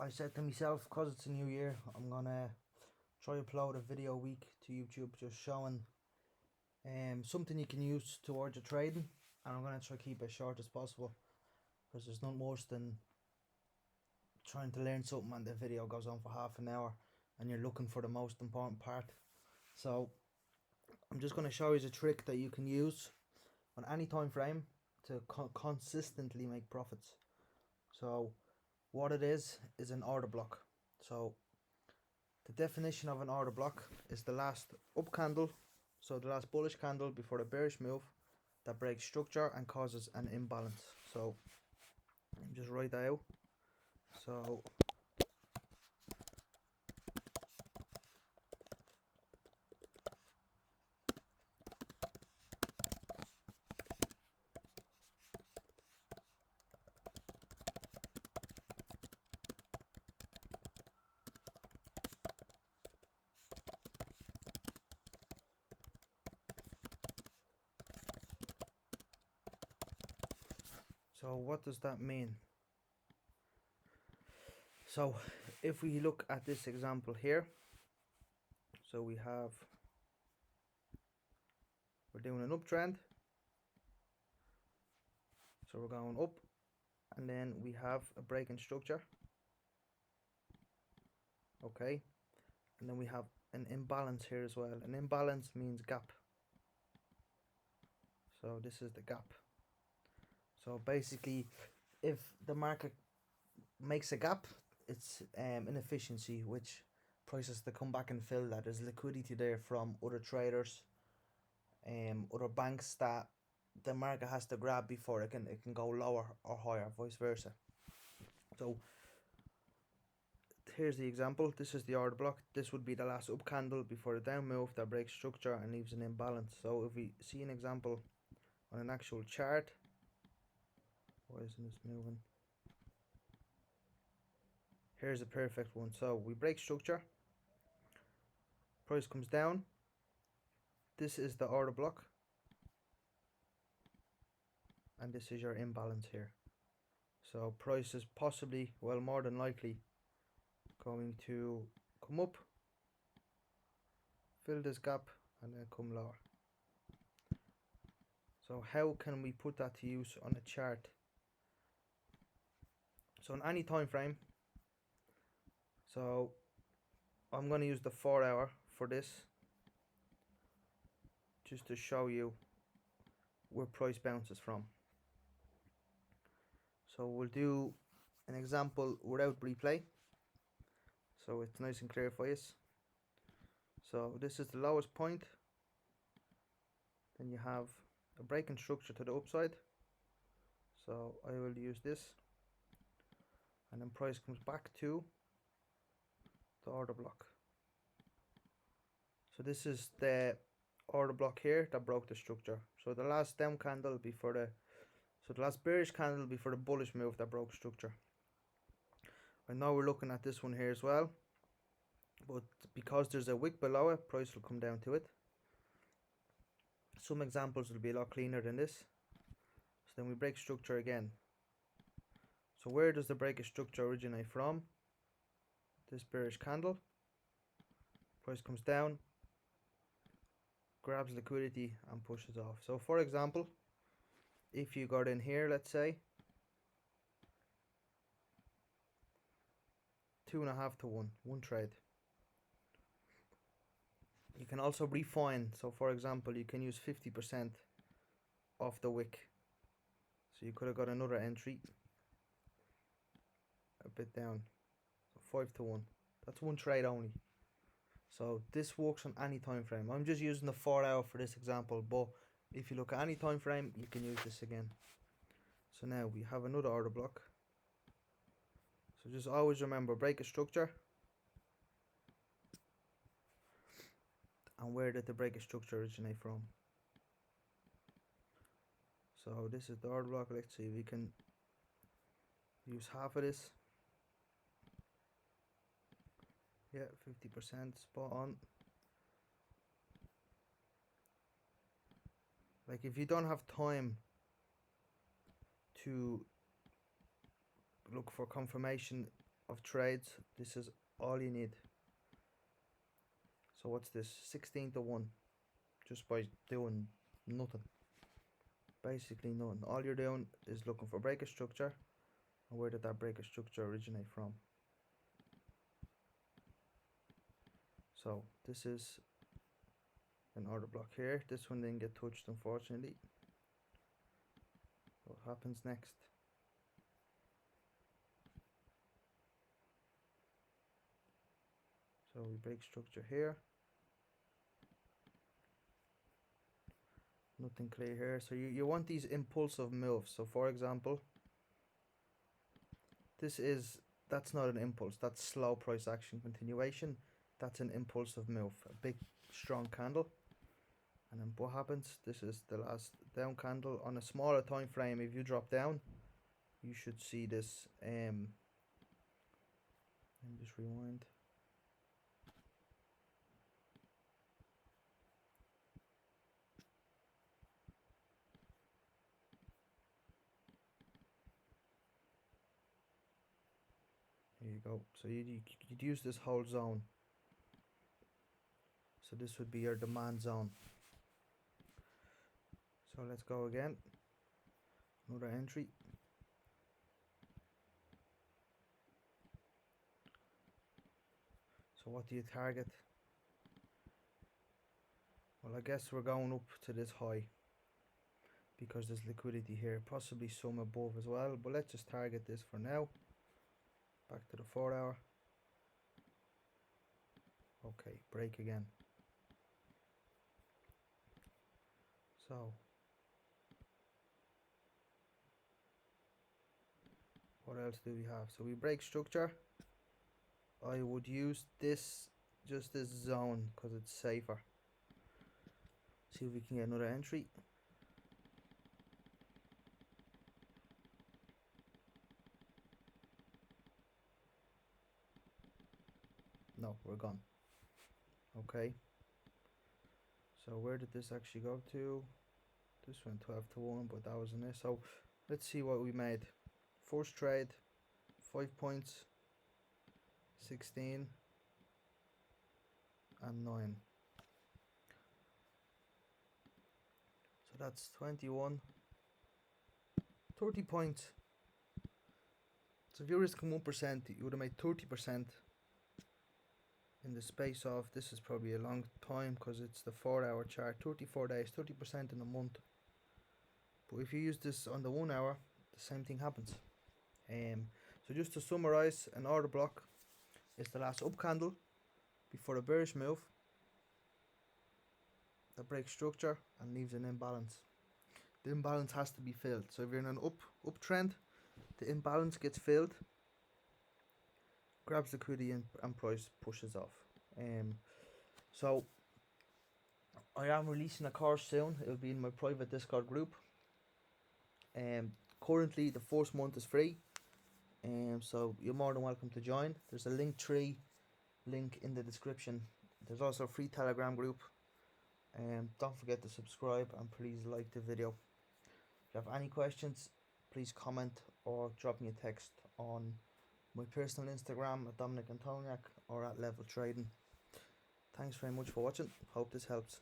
I said to myself, because it's a new year, I'm gonna try upload a video a week to YouTube just showing something you can use towards your trading, and I'm gonna try to keep it as short as possible because there's nothing worse than trying to learn something and the video goes on for half an hour and you're looking for the most important part. So I'm just going to show you a trick that you can use on any time frame to consistently make profits. So what it is an order block. So the definition of an order block is the last up candle, so the last bullish candle before the bearish move that breaks structure and causes an imbalance. So let me just write that out. So what does that mean? So if we look at this example here, so we're doing an uptrend, so we're going up, and then we have a break in structure, okay, and then we have an imbalance here as well. An imbalance means gap, so this is the gap. So basically, if the market makes a gap, it's inefficiency, which prices to come back and fill that. There's liquidity there from other traders, other banks that the market has to grab before it can go lower or higher, vice versa. So here's the example. This is the order block. This would be the last up candle before the down move that breaks structure and leaves an imbalance. So if we see an example on an actual chart, why isn't this moving? Here's a perfect one. So we break structure, price comes down, this is the order block, and this is your imbalance here. So price is possibly, well, more than likely going to come up, fill this gap, and then come lower. So how can we put that to use on a chart? So on any time frame, so I'm going to use the 4 hour for this, just to show you where price bounces from. So we'll do an example without replay, so it's nice and clear for you. So this is the lowest point, then you have a break in structure to the upside, so I will use this, and then price comes back to the order block. So this is the order block here that broke the structure. So the last down candle before the last bearish candle before the bullish move that broke structure. And now we're looking at this one here as well, but because there's a wick below it, price will come down to it. Some examples will be a lot cleaner than this. So then we break structure again. So where does the break of structure originate from? This bearish candle. Price comes down, grabs liquidity and pushes off. So for example, if you got in here, let's say 2.5 to 1, one trade. You can also refine. So for example, you can use 50% of the wick. So you could have got another entry a bit down. So 5 to 1. That's one trade only. So this works on any time frame. I'm just using the 4 hour for this example, but if you look at any time frame, you can use this again. So now we have another order block. So just always remember, break a structure. And where did the break of structure originate from? So this is the order block. Let's see if we can use half of this. Yeah, 50%, spot on. Like if you don't have time to look for confirmation of trades, this is all you need. So what's this? 16 to 1, just by doing nothing. Basically nothing. All you're doing is looking for breaker structure, and where did that breaker structure originate from. So this is an order block here. This one didn't get touched, unfortunately. What happens next? So we break structure here. Nothing clear here. So you want these impulsive moves. So for example, that's not an impulse, that's slow price action continuation. That's an impulsive move, a big strong candle. And then what happens? This is the last down candle on a smaller time frame. If you drop down, you should see this. Let me just rewind. Here you go. So you'd use this whole zone. So this would be your demand zone. So let's go again. Another entry. So what do you target? Well, I guess we're going up to this high because there's liquidity here, possibly some above as well, but let's just target this for now. Back to the 4 hour. Okay, break again. So what else do we have? So we break structure. I would use this, just this zone, because it's safer. See if we can get another entry. No, we're gone. Okay. So where did this actually go to? This went 12 to 1, but that wasn't it. So let's see what we made. First trade, 5 points, 16 and 9. So that's 21, 30 points. So if you're risking 1%, you would have made 30% in the space of, this is probably a long time because it's the 4 hour chart, 34 days, 30% in a month. But if you use this on the 1 hour, the same thing happens. So just to summarize, an order block is the last up candle before a bearish move that breaks structure and leaves an imbalance. The imbalance has to be filled. So if you're in an uptrend, the imbalance gets filled, grabs liquidity and price pushes off. So I am releasing a course soon. It'll be in my private Discord group. Currently the first month is free. So you're more than welcome to join. There's a Linktree link in the description. There's also a free Telegram group. Don't forget to subscribe and please like the video. If you have any questions, please comment or drop me a text on my personal Instagram at Dominic Antoniak or at Level Trading. Thanks very much for watching. Hope this helps.